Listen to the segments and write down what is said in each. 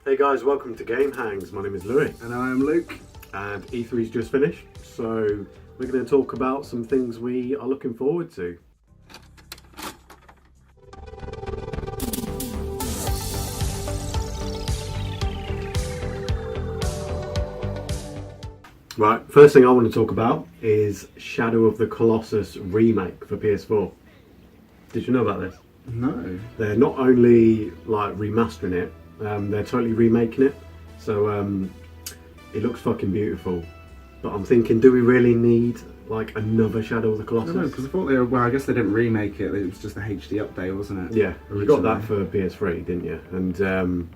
Hey guys, welcome to GameHangs. My name is Louis. And I am Luke. And E3's just finished, so we're going to talk about some things we are looking forward to. Right, first thing I want to talk about is Shadow of the Colossus remake for PS4. Did you know about this? No. They're not only like remastering it, they're totally remaking it. So it looks fucking beautiful. But I'm thinking, do we really need like another Shadow of the Colossus? No, because I thought they were, well, I guess they didn't remake it. It was just a HD update, wasn't it? Yeah, you got that for PS3, didn't you? And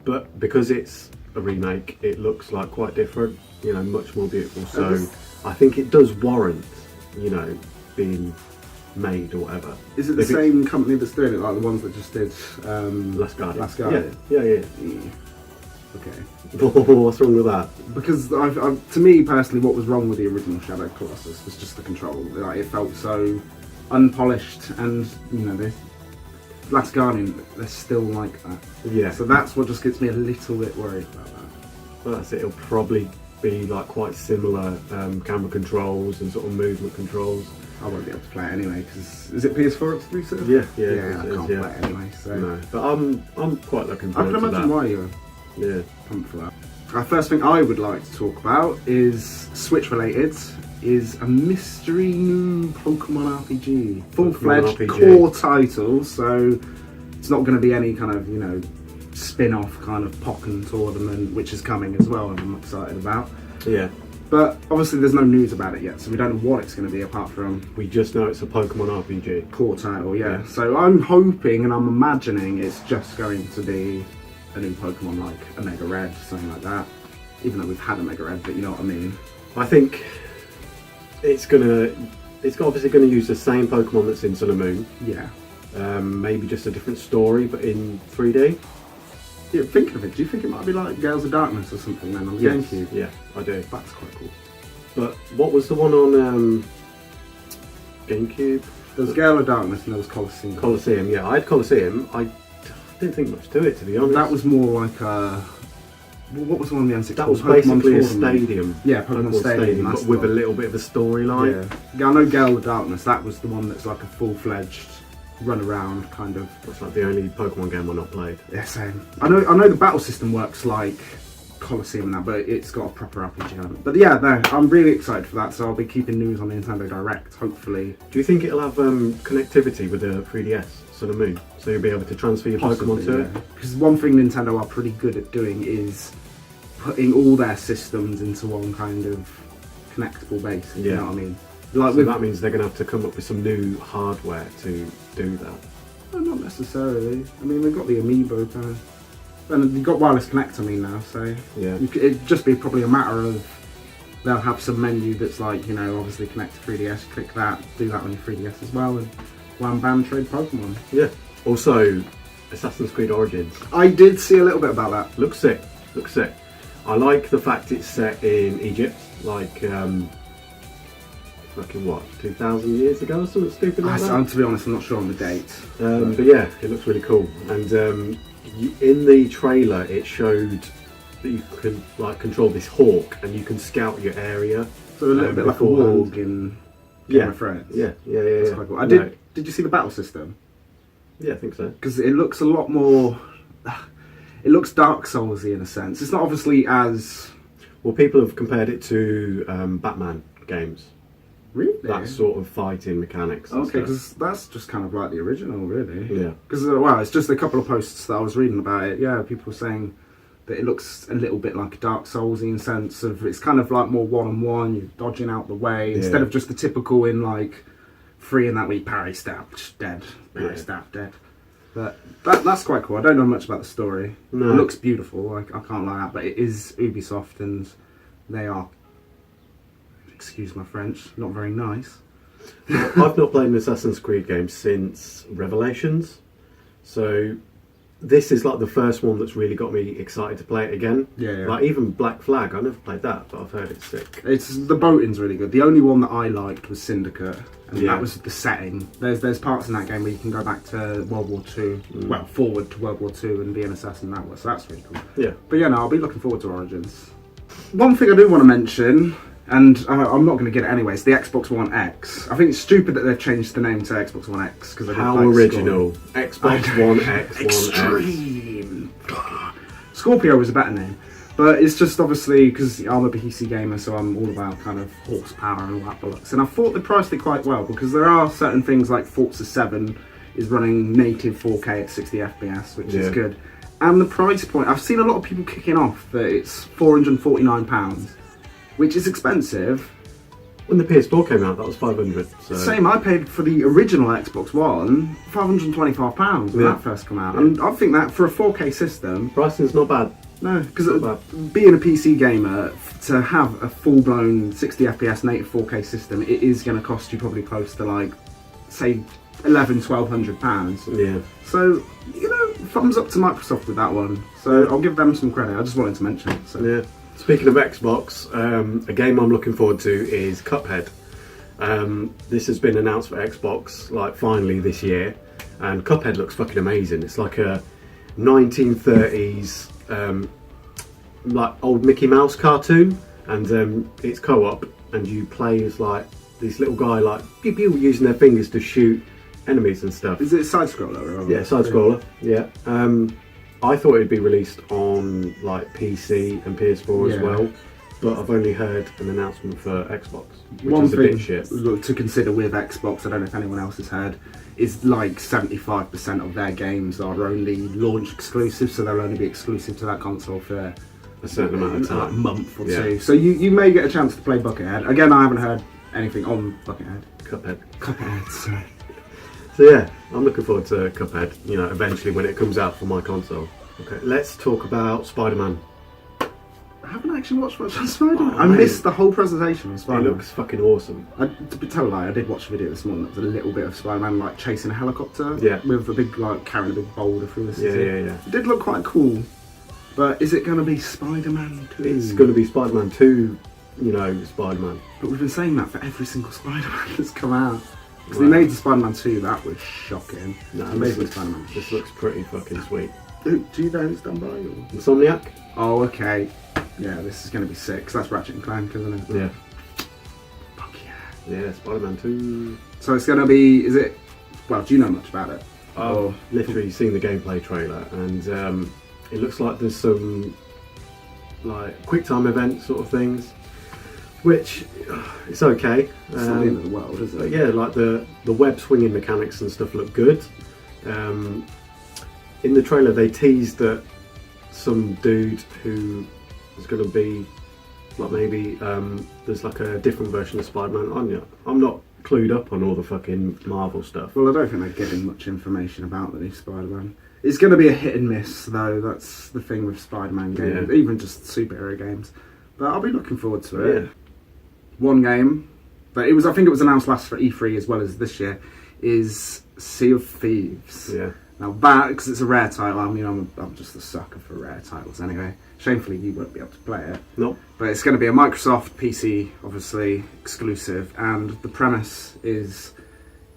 but because it's a remake, it looks like quite different. You know, much more beautiful. So I think it does warrant, you know, being made or whatever. Is it the same company that's doing it, like the ones that just did Last Guardian? Last Guardian. Yeah. Okay. What's wrong with that? Because to me personally, what was wrong with the original Shadow Colossus was just the control. Like, it felt so unpolished, and you know, the Last Guardian, they're still like that. Yeah. So that's what just gets me a little bit worried about that. Well, that's it. It'll probably be like quite similar camera controls and sort of movement controls. I won't be able to play it anyway, because is it PS4 exclusive? Yeah, I can't play it anyway. So. No, but I'm quite looking forward to that. I can imagine why you're pumped for that. Our first thing I would like to talk about is Switch related. Is a mystery new Pokemon RPG, full-fledged core title. So it's not going to be any kind of, you know, spin-off kind of Pokken tournament, which is coming as well, and I'm excited about. Yeah. But obviously there's no news about it yet, so we don't know what it's going to be apart from... We just know it's a Pokemon RPG. Core title, yeah. So I'm hoping and I'm imagining it's just going to be a new Pokemon, like a Mega Red, something like that. Even though we've had a Mega Red, but you know what I mean. I think it's obviously going to use the same Pokemon that's in Sun and Moon. Yeah. Maybe just a different story, but in 3D. Yeah, think of it. Do you think it might be like Gales of Darkness or something then on the GameCube? Yeah, I do. That's quite cool. But what was the one on GameCube? There was Gale of Darkness and there was Colosseum. Colosseum, yeah. I had Colosseum. I didn't think much to it, to be honest. That was more like a... What was the one on the N64? That was basically a stadium. Yeah, Pokemon Stadium. But with a little bit of a storyline. Yeah, I know Gale of Darkness. That was the one that's like a full-fledged run around kind of. That's like the only Pokemon game I've not played. Yeah, same. I know the battle system works like Colosseum and that, but it's got a proper RPG element. But yeah, no, I'm really excited for that. So I'll be keeping news on the Nintendo Direct, hopefully. Do you think it'll have connectivity with the 3DS, Sun and Moon, so you'll be able to transfer your Pokemon to it? Because one thing Nintendo are pretty good at doing is putting all their systems into one kind of connectable base. Yeah. You know what I mean? Like so that means they're going to have to come up with some new hardware to do that. No, not necessarily. I mean, they've got the Amiibo kind of, and you've got wireless connect. I mean now, so yeah, it'd just be probably a matter of they'll have some menu that's like, you know, obviously connect to 3DS, click that, do that on your 3DS as well, and wham bam, trade Pokemon. Yeah. Also, Assassin's Creed Origins. I did see a little bit about that. Looks sick. Looks sick. I like the fact it's set in Egypt, like fucking what, 2,000 years ago or something stupid like that? To be honest, I'm not sure on the date. But yeah, it looks really cool. And in the trailer, it showed that you can like control this hawk and you can scout your area. So a little bit like a warg in Game of Thrones. Yeah. That's quite cool. Did you see the battle system? Yeah, I think so. Because it looks a lot more... It looks Dark Soulsy in a sense. It's not obviously as... Well, people have compared it to Batman games. Really? That sort of fighting mechanics. Okay, because that's just kind of like the original, really. Yeah. Because, well, it's just a couple of posts that I was reading about it. Yeah, people were saying that it looks a little bit like a Dark Soulsy in sense of it's kind of like more one-on-one, you're dodging out the way, instead of just the typical in like 3 and that way, parry, stab, dead, parry, stab, dead. But that's quite cool. I don't know much about the story. No. It looks beautiful, like, I can't lie, but it is Ubisoft and they are, excuse my French, not very nice. I've not played an Assassin's Creed game since Revelations, so this is like the first one that's really got me excited to play it again. Yeah. Like even Black Flag, I never played that, but I've heard it's sick. The boating's really good. The only one that I liked was Syndicate, and Yeah. that was the setting. There's parts in that game where you can go back to World War II, well, forward to World War II and be an assassin that way, so that's really cool. Yeah. But yeah, no, I'll be looking forward to Origins. One thing I do want to mention, and I'm not going to get it anyway, it's the Xbox One X. I think it's stupid that they've changed the name to Xbox One X. How original. Xbox One X, Extreme. Scorpio was a better name. But it's just obviously because I'm a PC gamer, so I'm all about kind of horsepower and all that bollocks. And I thought they priced it quite well, because there are certain things like Forza 7 is running native 4K at 60 FPS, which is good. And the price point, I've seen a lot of people kicking off that it's £449, which is expensive. When the PS4 came out, that was 500. So. Same, I paid for the original Xbox One £525 when that first came out. And I think that for a 4K system... Pricing's not bad. No, because being a PC gamer, to have a full-blown 60 FPS native 4K system, it is going to cost you probably close to like, say, £1,100-1,200. Yeah. So, you know, thumbs up to Microsoft with that one. So I'll give them some credit. I just wanted to mention it. So. Yeah. Speaking of Xbox, a game I'm looking forward to is Cuphead. This has been announced for Xbox, like finally this year, and Cuphead looks fucking amazing. It's like a 1930s, like old Mickey Mouse cartoon, and it's co-op, and you play as like this little guy, like pew pew, using their fingers to shoot enemies and stuff. Is it a side scroller? Yeah, side scroller. Yeah. I thought it'd be released on like PC and PS4 as well, but I've only heard an announcement for Xbox, which is a bit shit. To consider with Xbox, I don't know if anyone else has heard, is like 75% of their games are only launch exclusive, so they'll only be exclusive to that console for a certain amount of time, like a month or two. So you may get a chance to play Buckethead. Again, I haven't heard anything on Buckethead. Cuphead, sorry. So yeah, I'm looking forward to Cuphead, you know, eventually when it comes out for my console. Okay, let's talk about SpiderMan. I haven't actually watched much on SpiderMan. I missed the whole presentation of SpiderMan. It looks fucking awesome. To tell a lie, I did watch a video this morning that was a little bit of Spider-Man like chasing a helicopter with a big, like, carrying a big boulder through the city. Yeah. It did look quite cool, but is it going to be Spider-Man 2? It's going to be Spider-Man 2, you know, Spider-Man. But we've been saying that for every single Spider-Man that's come out. Because they made the Spider-Man 2, that was shocking. No, Amazing Spider-Man. This looks pretty fucking sweet. Do you know who's done by? Or? Insomniac? Oh, okay. Yeah, this is going to be sick. 'Cause that's Ratchet and Clank, isn't it? Yeah. Fuck yeah. Yeah, Spider-Man 2. So it's going to be, is it, well, do you know much about it? I've literally seen the gameplay trailer, and it looks like there's some like quick time event sort of things, which it's okay. It's not the end of the world, is it? Yeah, like the web swinging mechanics and stuff look good. In the trailer they teased that some dude who is going to be like maybe there's like a different version of Spider-Man. I'm not clued up on all the fucking Marvel stuff. Well, I don't think they're giving much information about the new Spider-Man. It's going to be a hit and miss, though. That's the thing with Spider-Man games, even just superhero games. But I'll be looking forward to it. Yeah. One game, but I think it was announced last for E3 as well as this year, is Sea of Thieves. Yeah. Now that, because it's a rare title, I mean, I'm just a sucker for rare titles anyway. Shamefully, you won't be able to play it. Nope. But it's going to be a Microsoft PC, obviously, exclusive. And the premise is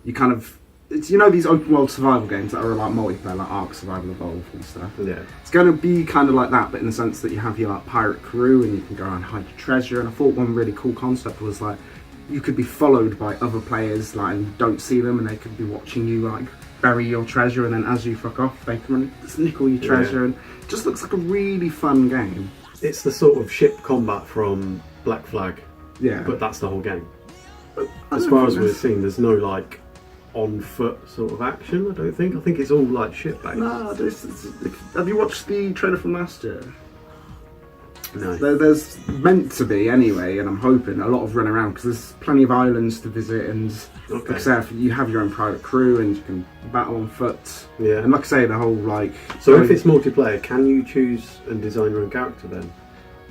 you kind of... It's, you know, these open world survival games that are like multiplayer, like Ark Survival Evolved and stuff. Yeah. It's going to be kind of like that, but in the sense that you have your like pirate crew and you can go around and hide your treasure. And I thought one really cool concept was like you could be followed by other players, like, and you don't see them, and they could be watching you like bury your treasure, and then as you fuck off, they can nickel your treasure, and it just looks like a really fun game. It's the sort of ship combat from Black Flag. Yeah. But that's the whole game. As far as we've seen, there's no like on foot sort of action. I don't think. I think it's all like ship based. No, have you watched the trailer from last year? No. There's meant to be anyway, and I'm hoping a lot of run around because there's plenty of islands to visit, and like I say, you have your own private crew and you can battle on foot. Yeah. And like I say, the whole like. So if it's multiplayer, can you choose and design your own character then?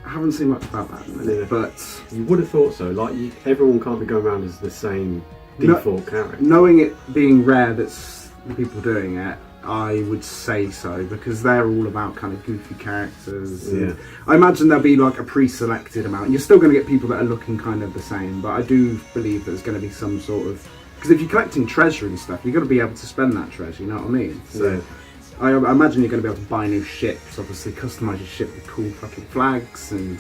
I haven't seen much about that in a minute, but you would have thought so. Like everyone can't be going around as the same default character. Knowing it being rare, that's the people doing it. I would say so, because they're all about kind of goofy characters. Yeah. I imagine there'll be like a pre-selected amount. You're still going to get people that are looking kind of the same, but I do believe there's going to be some sort of... Because if you're collecting treasure and stuff, you've got to be able to spend that treasure, you know what I mean? So Yeah. I imagine you're going to be able to buy new ships, obviously customise your ship with cool fucking flags, and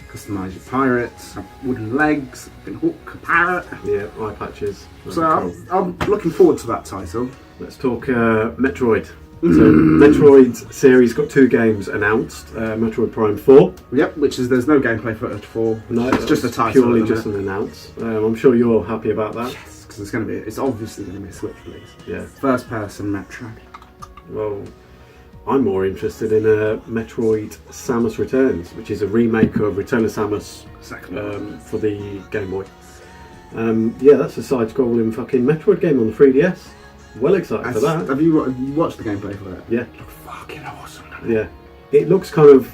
customise your pirates, have wooden legs, a hook, a parrot. Yeah, eye patches. So I'm looking forward to that title. Let's talk Metroid. So Metroid series got 2 games announced. Metroid Prime 4. Yep, which is there's no gameplay footage for. No, It's just a title. Purely just an announce. I'm sure you're happy about that. Yes, because it's obviously going to be a Switch release. Yeah. First person Metroid. Well, I'm more interested in Metroid Samus Returns, which is a remake of Return of Samus for the Game Boy. Yeah, that's a side-scrolling fucking Metroid game on the 3DS. Well excited for that. Have you watched the gameplay for that? Yeah. It looks fucking awesome. Yeah. It looks kind of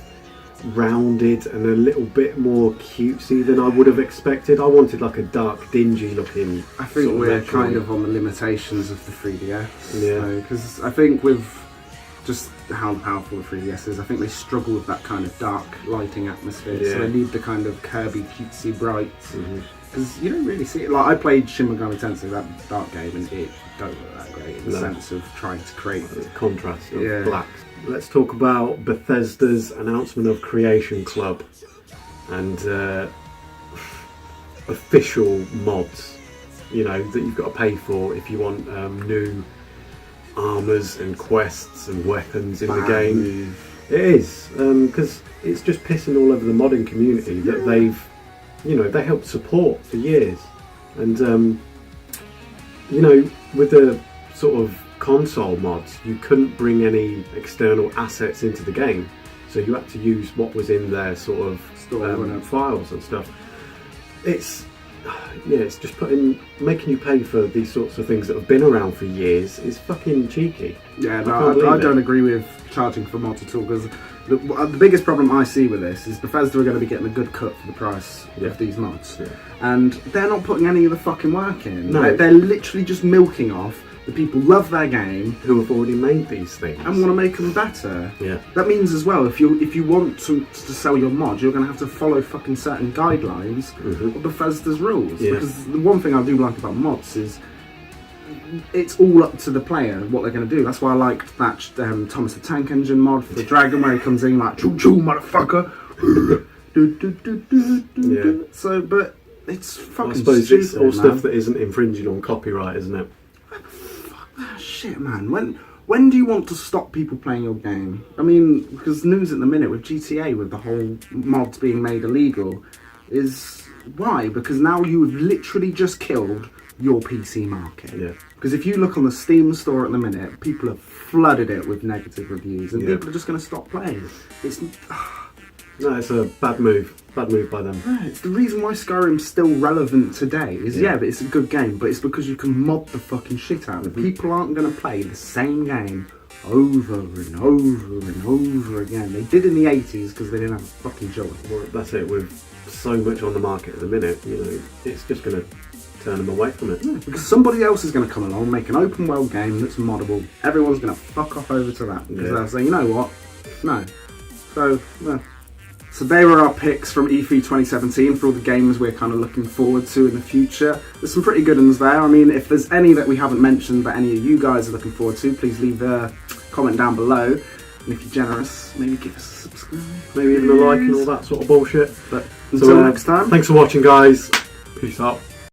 rounded and a little bit more cutesy than I would have expected. I wanted like a dark, dingy looking. I think sort of we're Metroid. kind of on the limitations of the 3DS. Yeah. Because I think with just how powerful the 3DS is, I think they struggle with that kind of dark lighting atmosphere. Yeah. So they need the kind of Kirby cutesy bright. Mhm. Because you don't really see it. Like I played Shin Megami Tensei, that dark game, and it don't look that great in the No. sense of trying to create The contrast of Yeah. black. Let's talk about Bethesda's announcement of Creation Club and official mods, you know, that you've got to pay for if you want new armors and quests and weapons in the game. It is, because it's just pissing all over the modding community that they've, you know, they helped support for years. And, you know, with the sort of console mods, you couldn't bring any external assets into the game. So you had to use what was in their sort of files and stuff. It's just making you pay for these sorts of things that have been around for years is fucking cheeky. Yeah, no, I don't agree with charging for mods at all, because the biggest problem I see with this is Bethesda are going to be getting a good cut for the price of these mods. Yeah. And they're not putting any of the fucking work in. No. They're literally just milking off the people who love their game Who have already made these things. and want to make them better. Yeah. That means as well, if you want to sell your mod, you're going to have to follow fucking certain guidelines of Bethesda's rules. Yeah. Because the one thing I do like about mods is it's all up to the player what they're going to do. That's why I liked that Thomas the Tank Engine mod for Dragon, where he comes in like choo choo motherfucker. Yeah. So, but it's fucking I suppose stupid, it's all man. stuff that isn't infringing on copyright, isn't it? Shit, man. When do you want to stop people playing your game? I mean, because news at the minute with GTA, with the whole mods being made illegal, is why? Because now you have literally just killed your PC market. Yeah. Because if you look on the Steam store at the minute, people have flooded it with negative reviews, and people are just going to stop playing. It's No, it's a bad move. Bad move by them. it's the reason why Skyrim's still relevant today. Is but it's a good game, but it's because you can mod the fucking shit out of it. People aren't going to play the same game over and over and over again. They did in the 80s because they didn't have a fucking joy. Well, that's it. With so much on the market at the minute, you know, it's just going to turn them away from it. Because somebody else is going to come along, make an open world game that's moddable. Everyone's going to fuck off over to that because they'll say, you know what? No. So, well. So they were our picks from E3 2017 for all the games we're kind of looking forward to in the future. There's some pretty good ones there. I mean, if there's any that we haven't mentioned but any of you guys are looking forward to, please leave a comment down below. And if you're generous, maybe give us a subscribe. Maybe even a like and all that sort of bullshit. But Until next time. Thanks for watching, guys. Peace out.